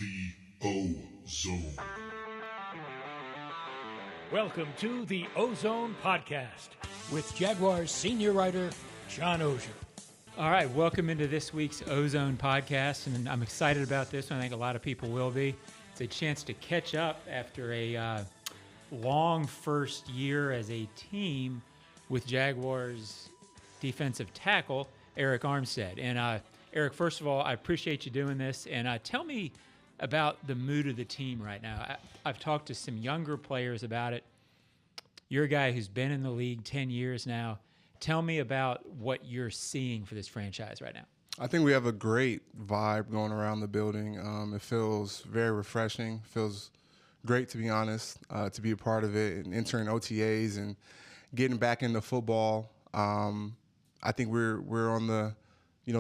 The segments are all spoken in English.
The Ozone. Welcome to the Ozone Podcast with Jaguars senior writer John Oehser. All right, welcome into this week's Ozone Podcast, and I'm excited about this one. I think a lot of people will be. It's a chance to catch up after a long first year as a team with Jaguars defensive tackle Arik Armstead. And Arik, first of all, I appreciate you doing this, and tell me about the mood of the team right now. I've talked to some younger players about it. You're a guy who's been in the league 10 years now. Tell me about what you're seeing for this franchise right now. I think we have a great vibe going around the building. It feels very refreshing. Feels great, to be honest, to be a part of it and entering OTAs and getting back into football. I think we're on the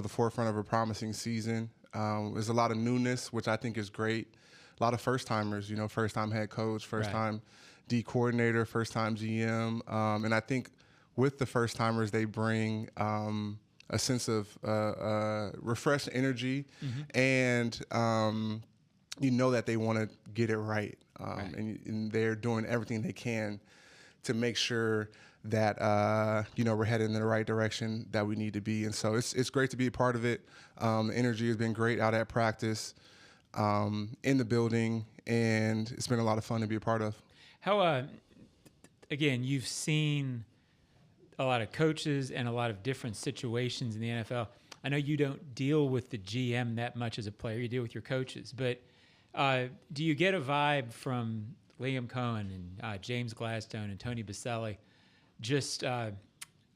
forefront of a promising season. There's a lot of newness, which I think is great. A lot of first-timers, first-time head coach, first-time D coordinator, first-time GM. And I think with the first-timers, they bring a sense of refreshed energy, and that they want to get it right. And they're doing everything they can to make sure that we're headed in the right direction that we need to be. And so it's great to be a part of it. The energy has been great out at practice, in the building, and it's been a lot of fun to be a part of. How, again, you've seen a lot of coaches and a lot of different situations in the NFL. I know you don't deal with the GM that much as a player. You deal with your coaches. But do you get a vibe from Liam Cohen and James Gladstone and Tony Baselli? Just, I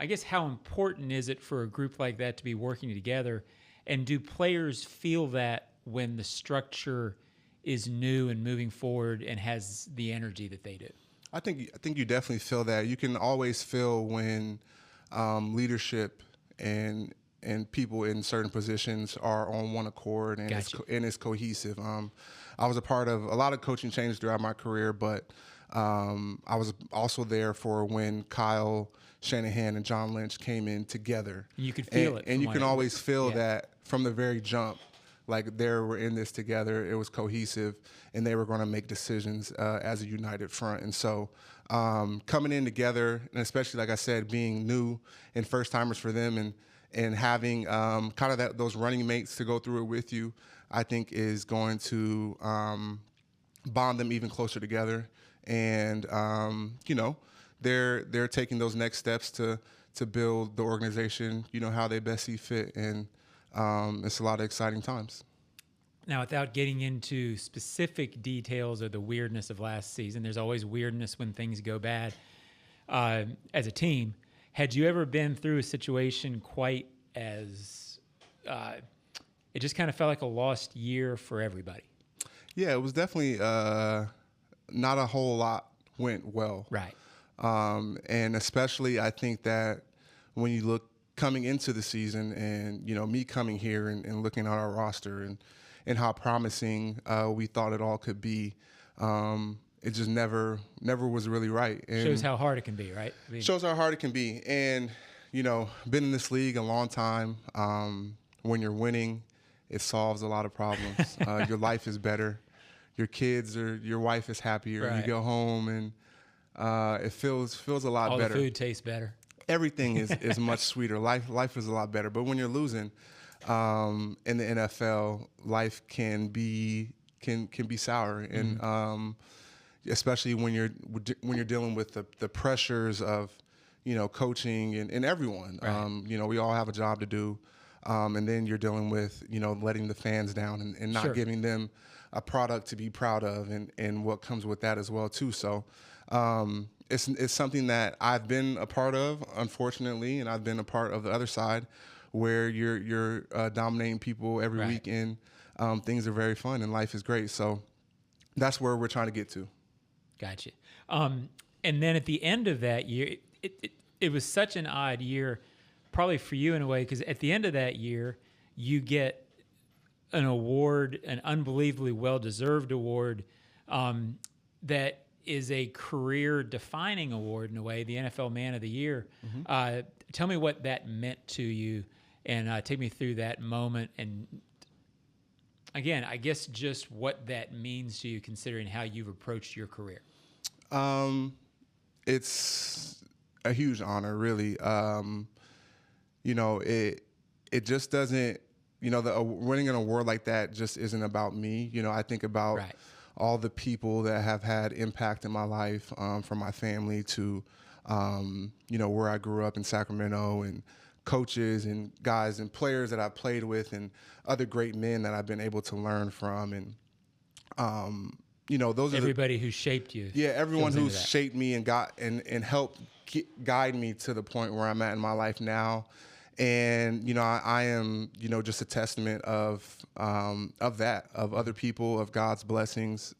guess, how important is it for a group like that to be working together? And do players feel that when the structure is new and moving forward and has the energy that they do? I think you definitely feel that. You can always feel when leadership and people in certain positions are on one accord and it's cohesive. I was a part of a lot of coaching changes throughout my career, but I was also there for when Kyle Shanahan and John Lynch came in together. You could feel it. And you can always feel that from the very jump. Like they were in this together, it was cohesive, and they were going to make decisions as a united front. And so coming in together, and especially, like I said, being new and first-timers for them and having kind of those running mates to go through it with you, I think is going to bond them even closer together. And, they're taking those next steps to build the organization, how they best see fit. And it's a lot of exciting times. Now, without getting into specific details or the weirdness of last season, there's always weirdness when things go bad. As a team, had you ever been through a situation quite as it just kind of felt like a lost year for everybody? Yeah, it was definitely not a whole lot went well. Right. And especially I think that when you look coming into the season and, me coming here and looking at our roster and how promising we thought it all could be, it just never was really right. And shows how hard it can be, right? Shows how hard it can be. And, been in this league a long time. When you're winning, it solves a lot of problems. Your life is better. Your kids or your wife is happier. Right. You go home and it feels a lot all better. The food tastes better. Everything is much sweeter. Life is a lot better. But when you're losing in the NFL, life can be sour, and especially when you're dealing with the pressures of coaching and everyone. Right. We all have a job to do, and then you're dealing with letting the fans down and not giving them a product to be proud of, and what comes with that as well too. So. It's something that I've been a part of, unfortunately, and I've been a part of the other side, where you're dominating people every week, and things are very fun and life is great. So that's where we're trying to get to. Gotcha. And then at the end of that year, it was such an odd year, probably for you in a way, because at the end of that year, you get an award, an unbelievably well-deserved award that is a career-defining award in a way, the NFL Man of the Year. Mm-hmm. Tell me what that meant to you, and take me through that moment. And again, I guess just what that means to you, considering how you've approached your career. It's a huge honor, really. It just doesn't, winning an award like that just isn't about me. I think about all the people that have had impact in my life, from my family to, where I grew up in Sacramento, and coaches and guys and players that I played with, and other great men that I've been able to learn from. And, those are everybody who shaped you. Yeah, everyone who's shaped me and helped guide me to the point where I'm at in my life now. And, I am, just a testament of that, of other people, of God's blessings,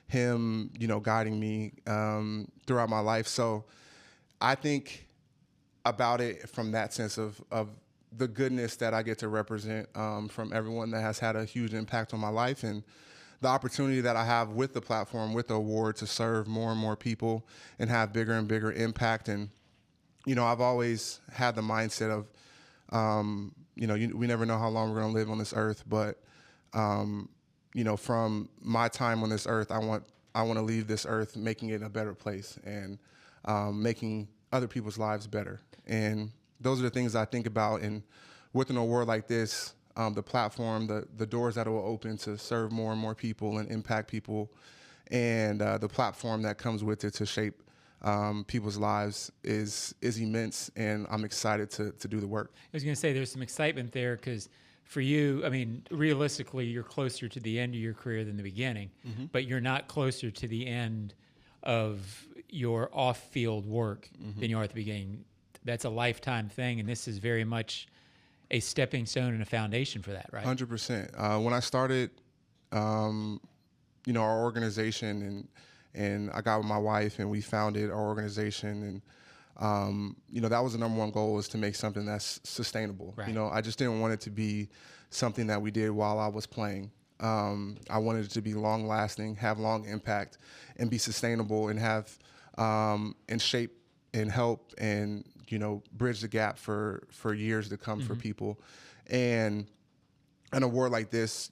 him, guiding me throughout my life. So I think about it from that sense of the goodness that I get to represent from everyone that has had a huge impact on my life, and the opportunity that I have with the platform, with the award, to serve more and more people and have bigger and bigger impact. And, I've always had the mindset of, we never know how long we're going to live on this earth, but, from my time on this earth, I want to leave this earth making it a better place, and making other people's lives better. And those are the things I think about. And with an award like this, the platform, the doors that it will open to serve more and more people and impact people, and the platform that comes with it to shape people's lives is immense, and I'm excited to do the work. I was going to say there's some excitement there because for you, I mean, realistically, you're closer to the end of your career than the beginning, but you're not closer to the end of your off-field work than you are at the beginning. That's a lifetime thing, and this is very much a stepping stone and a foundation for that, right? 100%. When I started, our organization, and I got with my wife, and we founded our organization, and that was the number one goal, was to make something that's sustainable. Right. I just didn't want it to be something that we did while I was playing. I wanted it to be long lasting, have long impact, and be sustainable, and have and shape and help and bridge the gap for years to come for people. And an award like this,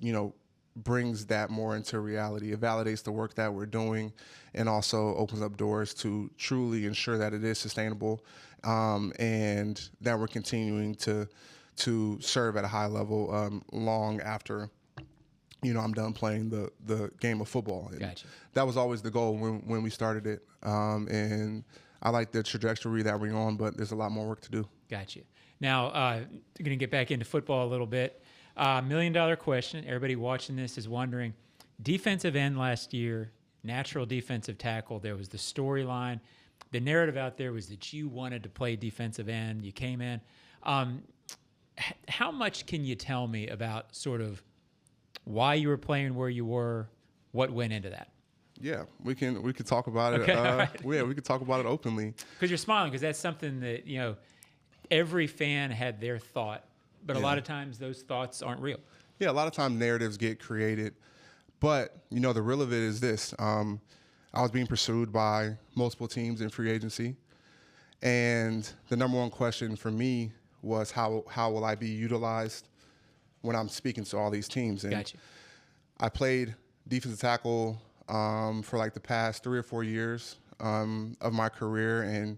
brings that more into reality. It validates the work that we're doing, and also opens up doors to truly ensure that it is sustainable, and that we're continuing to serve at a high level long after I'm done playing the game of football. And gotcha. That was always the goal when we started it, and I like the trajectory that we're on, but there's a lot more work to do. Gotcha. Now, going to get back into football a little bit. $1 million question. Everybody watching this is wondering, defensive end last year, natural defensive tackle. There was the storyline. The narrative out there was that you wanted to play defensive end. You came in. How much can you tell me about sort of why you were playing where you were, what went into that? Yeah, we can talk about it. Okay, right. Yeah, we can talk about it openly. Because you're smiling, because that's something that every fan had their thought, but a lot of times those thoughts aren't real. Yeah, a lot of times narratives get created, but the real of it is this: I was being pursued by multiple teams in free agency, and the number one question for me was how will I be utilized when I'm speaking to all these teams? And Gotcha. I played defensive tackle for like the past 3 or 4 years of my career, and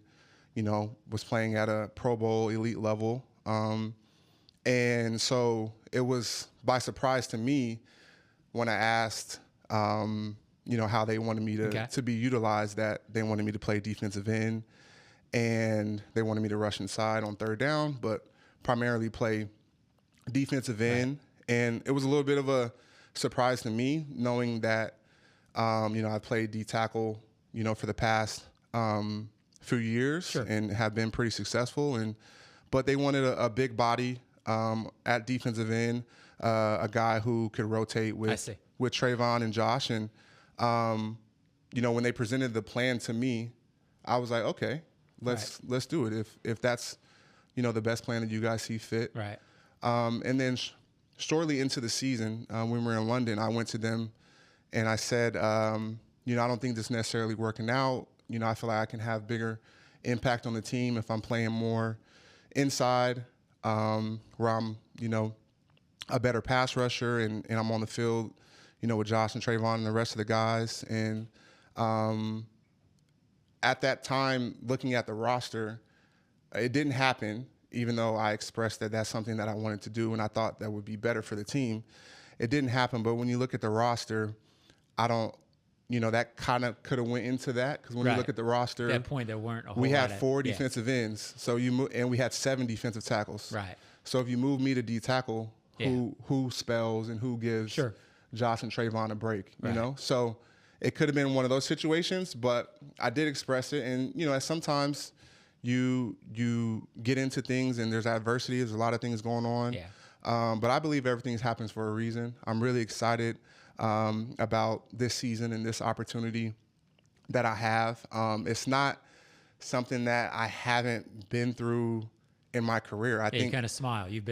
was playing at a Pro Bowl elite level, and so it was by surprise to me when I asked how they wanted me to be utilized, that they wanted me to play defensive end, and they wanted me to rush inside on third down, but primarily play defensive end. Right. And it was a little bit of a surprise to me, knowing that I played D tackle, for the past few years, sure, and have been pretty successful. But they wanted a big body at defensive end, a guy who could rotate with Trayvon and Josh. And when they presented the plan to me, I was like, okay, let's do it if that's the best plan that you guys see fit. Right. And then shortly into the season, when we were in London, I went to them and I said, I don't think this is necessarily working out. I feel like I can have bigger impact on the team if I'm playing more inside, where I'm, a better pass rusher, and I'm on the field, with Josh and Trayvon and the rest of the guys. And at that time, looking at the roster, it didn't happen, even though I expressed that that's something that I wanted to do and I thought that would be better for the team. It didn't happen, but when you look at the roster, I don't, that kind of could have went into that, because when you look at the roster, at that point there weren't a whole we had lot 4 defensive ends, so and we had 7 defensive tackles. Right. So if you move me to D tackle, who spells and who gives Josh and Trayvon a break, So it could have been one of those situations, but I did express it, and as sometimes you get into things and there's adversity, there's a lot of things going on. Yeah. But I believe everything happens for a reason. I'm really excited about this season and this opportunity that I have. It's not something that I haven't been through in my career. I think you kind of smile. You've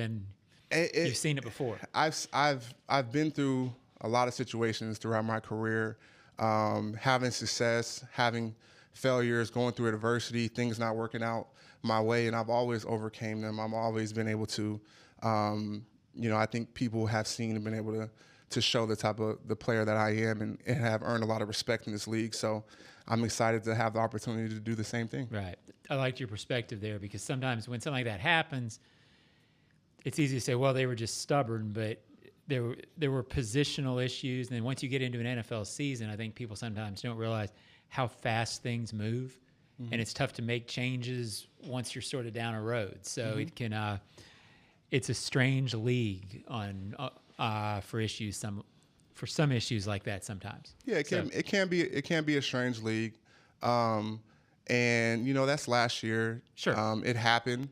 seen it before. I've been through a lot of situations throughout my career, having success, having failures, going through adversity, things not working out my way, and I've always overcame them. I've always been able to, I think people have seen and been able to show the type of the player that I am, and have earned a lot of respect in this league. So I'm excited to have the opportunity to do the same thing. Right. I liked your perspective there, because sometimes when something like that happens, it's easy to say, well, they were just stubborn, but there were positional issues. And then once you get into an NFL season, I think people sometimes don't realize how fast things move, and it's tough to make changes once you're sort of down a road. So it can, it's a strange league on for issues, for some issues like that sometimes. Yeah, it can be a strange league, and that's last year. Sure, it happened.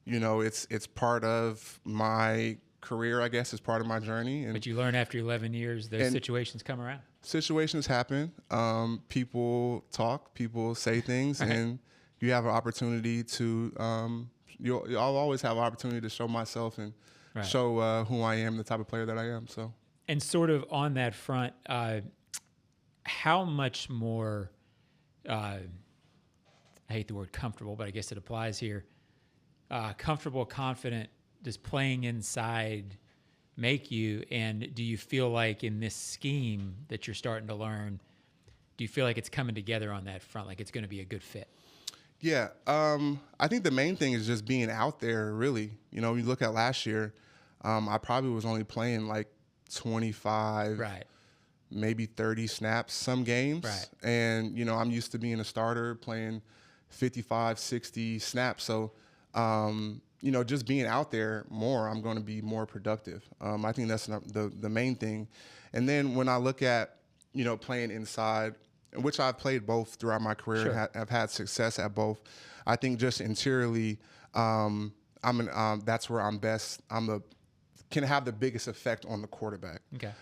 It's part of my career, I guess. It's part of my journey. But you learn after 11 years, those situations come around. Situations happen. People talk. People say things, and you have an opportunity to. I'll always have an opportunity to show myself and show who I am, the type of player that I am. So. And sort of on that front, how much more? I hate the word comfortable, but I guess it applies here. Comfortable, confident, does playing inside make you? And do you feel like in this scheme that you're starting to learn, do you feel like it's coming together on that front, like it's going to be a good fit? Yeah, I think the main thing is just being out there, really. You look at last year, I probably was only playing like 25, maybe 30 snaps some games. And, I'm used to being a starter, playing 55, 60 snaps. So, just being out there more, I'm going to be more productive. I think that's the main thing. And then when I look at, playing inside, which I've played both throughout my career, and I've had success at both, I think just interiorly, that's where I'm best. Can have the biggest effect on the quarterback. Okay.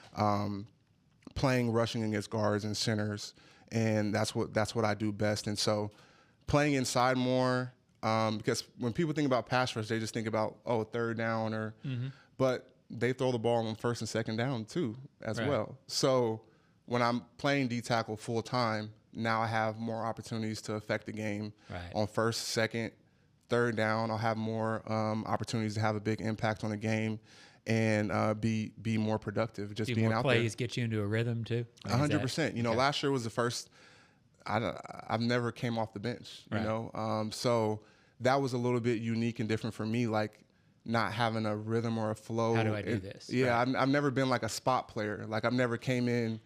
Playing rushing against guards and centers, and that's what I do best. And so, playing inside more, because when people think about pass rush, they just think about third down but they throw the ball on first and second down too as well. So when I'm playing D tackle full time, now I have more opportunities to affect the game on first, second, third down. I'll have more opportunities to have a big impact on the game and be more productive. Just being out there. Plays get you into a rhythm too. 100%. Last year was the first. I've never came off the bench. So that was a little bit unique and different for me. Like not having a rhythm or a flow. How do I do this? Yeah, I've never been like a spot player. Like I've never came in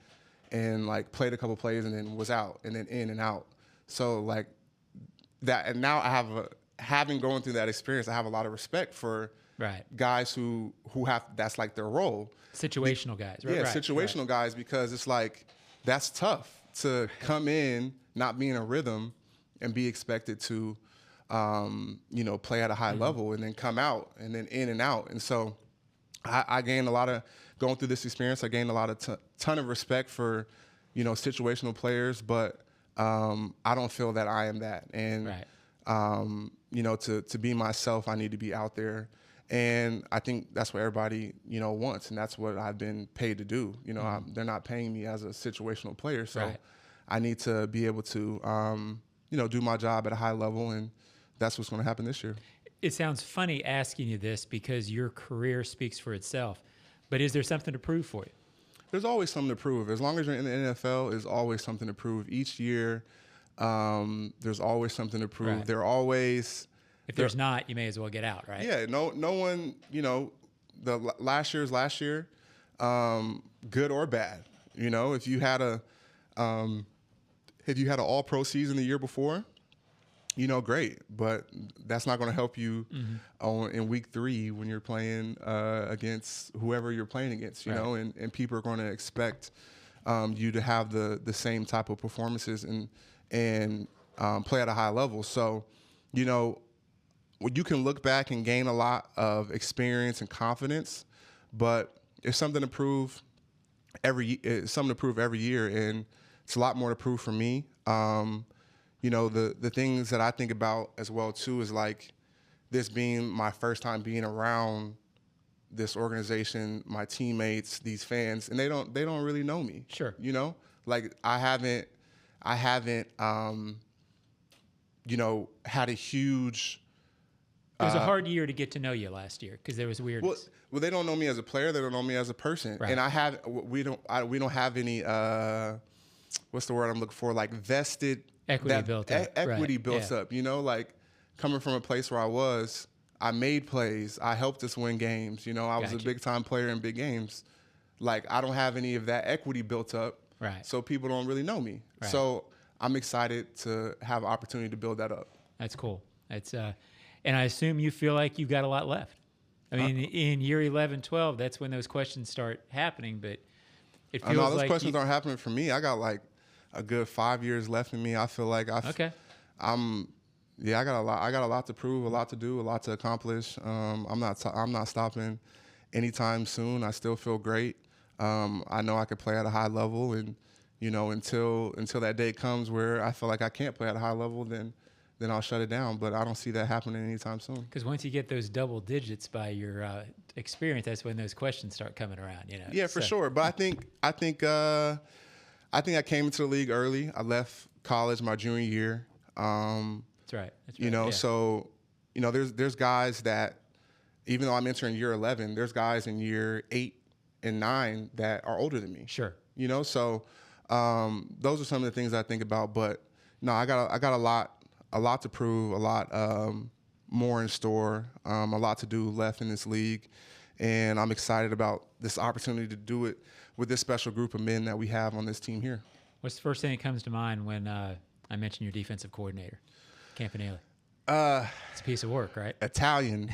and like played a couple plays and then was out and then in and out. So like that, and now I have having gone through that experience, I have a lot of respect for guys who have that's like their role. Situational guys, right? Yeah, situational guys, because it's like that's tough to come in not be in a rhythm and be expected to play at a high level and then come out and then in and out. And so I gained a lot of going through this experience. I gained a lot of ton of respect for situational players, but I don't feel that I am that. And to be myself, I need to be out there. And I think that's what everybody, wants, and that's what I've been paid to do. They're not paying me as a situational player, so I need to be able to, do my job at a high level, and that's what's going to happen this year. it sounds funny asking you this because your career speaks for itself, but is there something to prove for you? There's always something to prove. As long as you're in the NFL, there's always something to prove. Each year, there's always something to prove. Right. There always... If there's not, you may as well get out, right? Yeah, no one, the last year's last year, good or bad. If you had an all-pro season the year before, great. But that's not going to help you in week 3 when you're playing against whoever you're playing against, you know, and people are going to expect you to have the same type of performances and play at a high level. So, you can look back and gain a lot of experience and confidence, but it's something to prove every year, and it's a lot more to prove for me. The things that I think about as well too is like this being my first time being around this organization, my teammates, these fans, and they don't really know me. Sure. Like I haven't had a huge. It was a hard year to get to know you last year because there was weirdness. Well, they don't know me as a player. They don't know me as a person. Right. And we don't have any. What's the word I'm looking for? Like vested equity built up. Equity built up. Like coming from a place where I made plays. I helped us win games. I was a big time player in big games. Like I don't have any of that equity built up. Right. So people don't really know me. Right. So I'm excited to have an opportunity to build that up. That's cool. That's and I assume you feel like you've got a lot left. I mean, in year 11, 12, that's when those questions start happening. But it feels those like questions aren't happening for me. I got like a good 5 years left in me. I feel like I got a lot. I got a lot to prove, a lot to do, a lot to accomplish. I'm not stopping anytime soon. I still feel great. I know I could play at a high level, and until that day comes where I feel like I can't play at a high level, then I'll shut it down. But I don't see that happening anytime soon. Because once you get those double digits by your experience, that's when those questions start coming around. Yeah, for sure. But I think I came into the league early. I left college my junior year. That's right. So there's guys that, even though I'm entering year 11, there's guys in year 8 and 9 that are older than me. Sure. So those are some of the things I think about. But no, I got a lot to prove, a lot more in store, a lot to do left in this league, and I'm excited about this opportunity to do it with this special group of men that we have on this team here. What's the first thing that comes to mind when I mention your defensive coordinator, Campanile? It's a piece of work, right? Italian.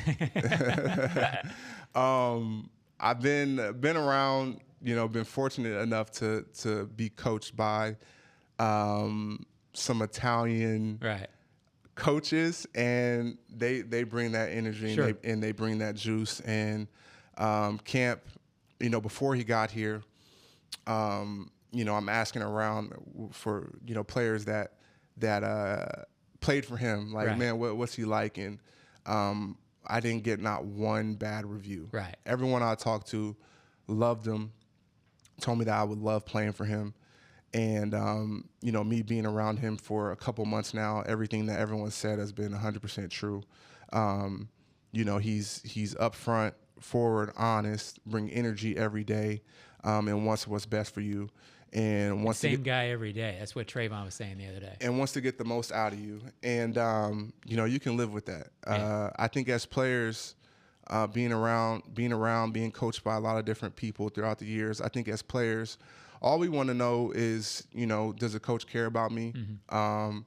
I've been around, been fortunate enough to be coached by some Italian coaches, and they bring that energy. Sure. and they bring that juice. And Camp, before he got here, I'm asking around for players that played for him. Like, man, what's he like? And I didn't get not one bad review. Right. Everyone I talked to loved him, told me that I would love playing for him. And, me being around him for a couple months now, everything that everyone said has been 100% true. He's upfront, forward, honest, bring energy every day, and wants what's best for you. And wants same guy every day. That's what Trayvon was saying the other day. And wants to get the most out of you. And, you can live with that. Yeah. I think as players, being coached by a lot of different people throughout the years, I think as players, all we want to know is, does the coach care about me? Mm-hmm.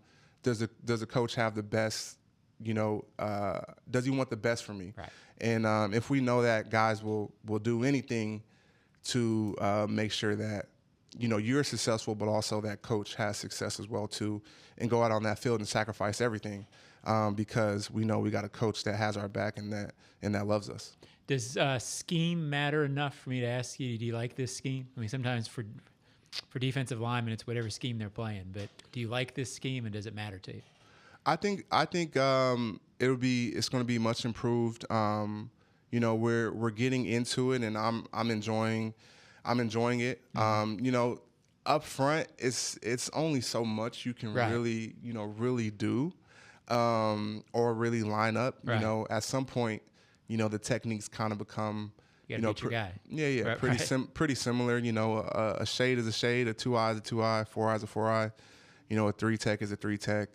Does the coach have the best, does he want the best for me? Right. And if we know that, guys will do anything to make sure that, you're successful, but also that coach has success as well too, and go out on that field and sacrifice everything because we know we got a coach that has our back and that loves us. Does scheme matter enough for me to ask you, do you like this scheme? I mean, sometimes for defensive linemen, it's whatever scheme they're playing. But do you like this scheme, and does it matter to you? I think it's going to be much improved. We're getting into it, and I'm enjoying it. Mm-hmm. Up front, it's only so much you can really do. or really line up. Right. You know, at some point, you know, the techniques kind of become, You gotta beat your guy. Yeah, Right, pretty similar. You know, a shade is a shade, a 2 eye is a 2 eye, 4 eye is a 4 eye. You know, a 3 tech is a 3 tech.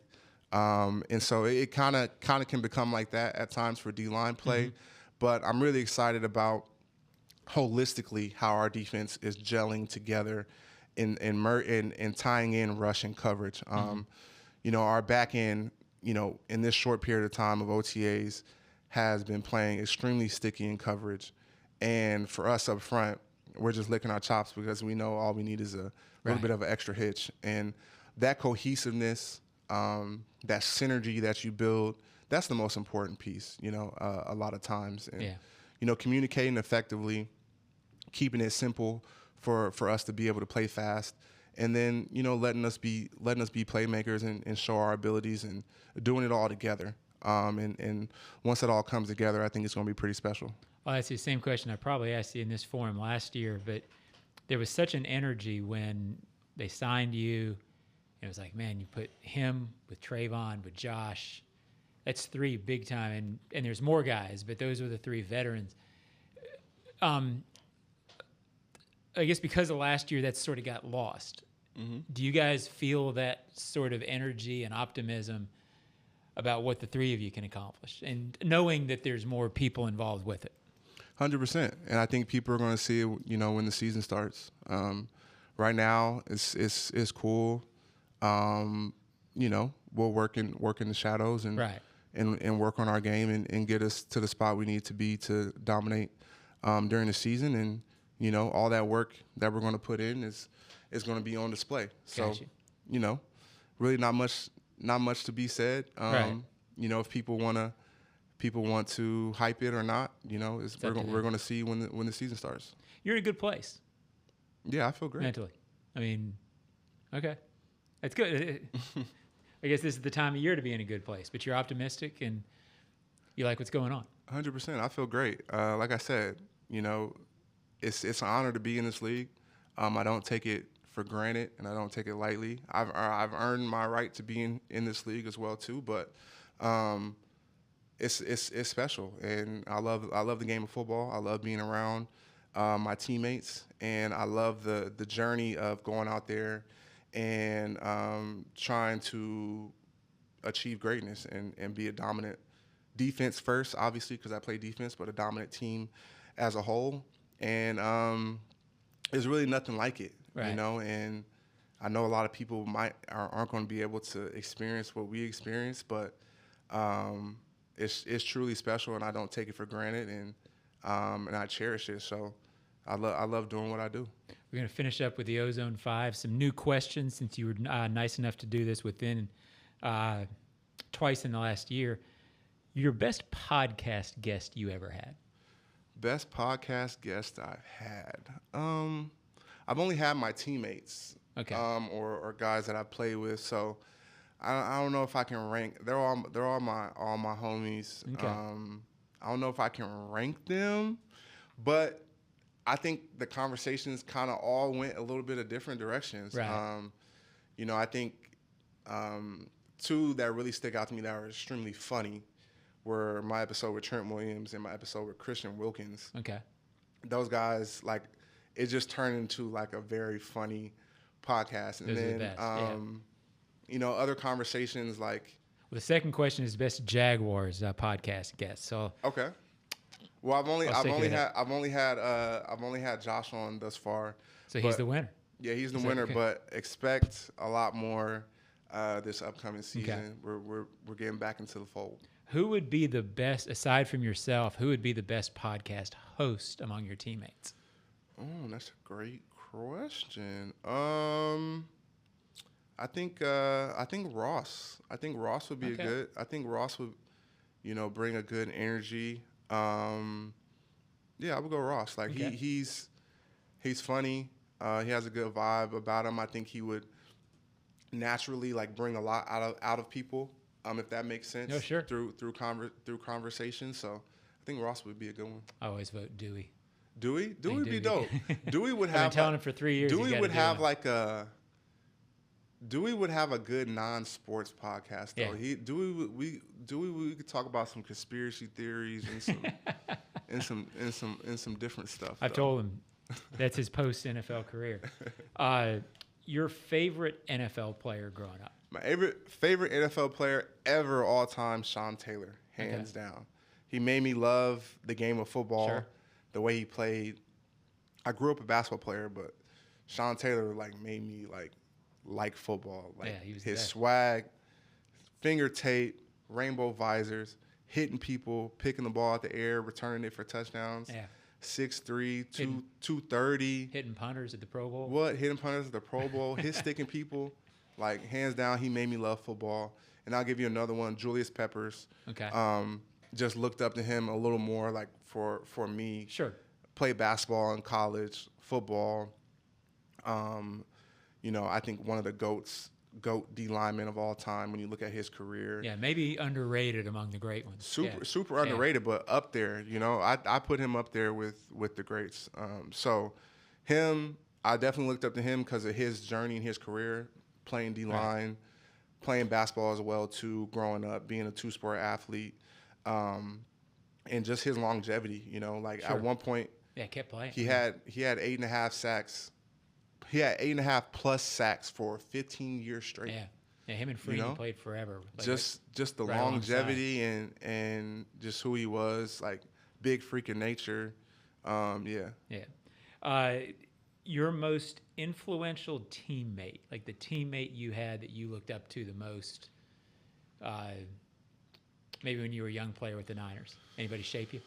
And so it kind of can become like that at times for D-line play. Mm-hmm. But I'm really excited about holistically how our defense is gelling together in tying in rush and coverage. You know, our back end, you know, in this short period of time of OTAs has been playing extremely sticky in coverage. And for us up front, we're just licking our chops because we know all we need is a little bit of an extra hitch. And that cohesiveness, that synergy that you build, that's the most important piece, you know, a lot of times. And, you know, communicating effectively, keeping it simple for us to be able to play fast, and then, you know, letting us be playmakers and show our abilities and doing it all together. And once it all comes together, I think it's going to be pretty special. Well, that's the same question I probably asked you in this forum last year, but there was such an energy when they signed you. It was like, man, you put him with Trayvon, with Josh. That's 3 big time, and there's more guys, but those were the 3 veterans. I guess because of last year, that sort of got lost. Mm-hmm. Do you guys feel that sort of energy and optimism about what the 3 of you can accomplish, and knowing that there's more people involved with it? 100%, and I think people are going to see it, you know, when the season starts. Right now, it's cool. You know, we'll work in the shadows and work on our game and get us to the spot we need to be to dominate during the season. And, you know, all that work that we're going to put in is going to be on display. So, you know, really not much to be said. You know, if people want to hype it or not, you know, we're going to see when the season starts. You're in a good place. Yeah, I feel great. Mentally. I mean, okay. That's good. I guess this is the time of year to be in a good place, but you're optimistic and you like what's going on. 100%. I feel great. Like I said, you know, it's an honor to be in this league. I don't take it for granted, and I don't take it lightly. I've earned my right to be in this league as well too, but it's special, and I love the game of football. I love being around my teammates, and I love the journey of going out there and trying to achieve greatness and be a dominant defense first, obviously, because I play defense, but a dominant team as a whole. And there's really nothing like it, you know. And I know a lot of people aren't going to be able to experience what we experience, but it's truly special, and I don't take it for granted, and I cherish it. So I love doing what I do. We're going to finish up with the Ozone 5. Some new questions, since you were nice enough to do this within twice in the last year. Your best podcast guest you ever had? Best podcast guest I've had. I've only had my teammates, or guys that I play with. So I don't know if I can rank. They're all my homies. Okay. I don't know if I can rank them, but I think the conversations kind of all went a little bit of different directions. Right. You know, I think 2 that really stick out to me that are extremely funny were my episode with Trent Williams and my episode with Christian Wilkins. Okay. Those guys, like, it just turned into like a very funny podcast. And those then, are the best. You know, other conversations like. Well, the second question is best Jaguars podcast guest. So. Okay. Well, I've only had Josh on thus far. So he's the winner. Yeah, he's the winner. Okay. But expect a lot more this upcoming season. Okay. We're getting back into the fold. Who would be the best, aside from yourself, who would be the best podcast host among your teammates? Oh, that's a great question. I think Ross. I think Ross would be I think Ross would, you know, bring a good energy. Yeah, I would go Ross. Like he's funny. He has a good vibe about him. I think he would naturally like bring a lot out of people. If that makes sense. No, sure. Through conversation. So I think Ross would be a good one. I always vote Dewey. Dewey would be dope. Dewey would have. I've been telling him for 3 years. Dewey would have like a. Dewey would have a good non-sports podcast though. Yeah. We could talk about some conspiracy theories and some different stuff. I've told him that's his post NFL career. Your favorite NFL player growing up? My favorite NFL player ever, all time, Sean Taylor, hands down. He made me love the game of football, Sure. the way he played. I grew up a basketball player, but Sean Taylor made me like football. He was his swag, finger tape, rainbow visors, hitting people, picking the ball out the air, returning it for touchdowns. Yeah. 6'3", 230. Hitting punters at the Pro Bowl. What? Hitting punters at the Pro Bowl, hit sticking people. Hands down, he made me love football. And I'll give you another one, Julius Peppers. Okay. Just looked up to him a little more, for me. Sure. Played basketball in college, football. I think one of the GOAT D-Linemen of all time when you look at his career. Yeah, maybe underrated among the great ones. Super underrated, but up there. I put him up there with the greats. So him, I definitely looked up to him because of his journey and his career, playing D-line, playing basketball as well too, growing up, being a two-sport athlete, and just his longevity. Sure. At one point, kept playing. He had 8.5 sacks. He had 8.5 plus sacks for 15 years straight. Yeah, him and Freeman played forever. Just the longevity and just who he was, big freaking nature. Your most influential teammate, the teammate you had that you looked up to the most, maybe when you were a young player with the Niners. Anybody shape you?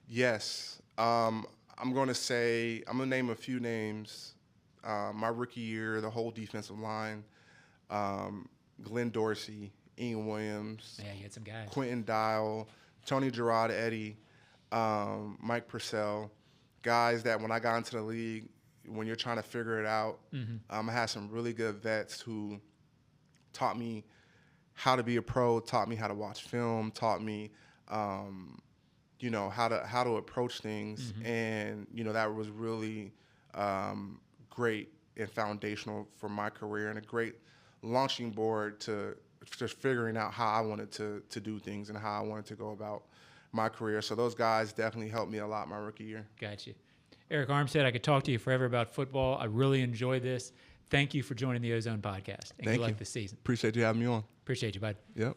Yes. I'm going to name a few names. My rookie year, the whole defensive line, Glenn Dorsey, Ian Williams. Yeah, you had some guys. Quentin Dial, Tony Girard-Eddy, Mike Purcell. Guys that when I got into the league, when you're trying to figure it out, I had some really good vets who taught me how to be a pro, taught me how to watch film, taught me how to approach things, and that was really great and foundational for my career and a great launching board to just figuring out how I wanted to do things and how I wanted to go about my career. So those guys definitely helped me a lot my rookie year. Gotcha. Arik Armstead, I could talk to you forever about football. I really enjoyed this. Thank you for joining the Ozone podcast. And good luck this season. Appreciate you having me on. Appreciate you, bud. Yep.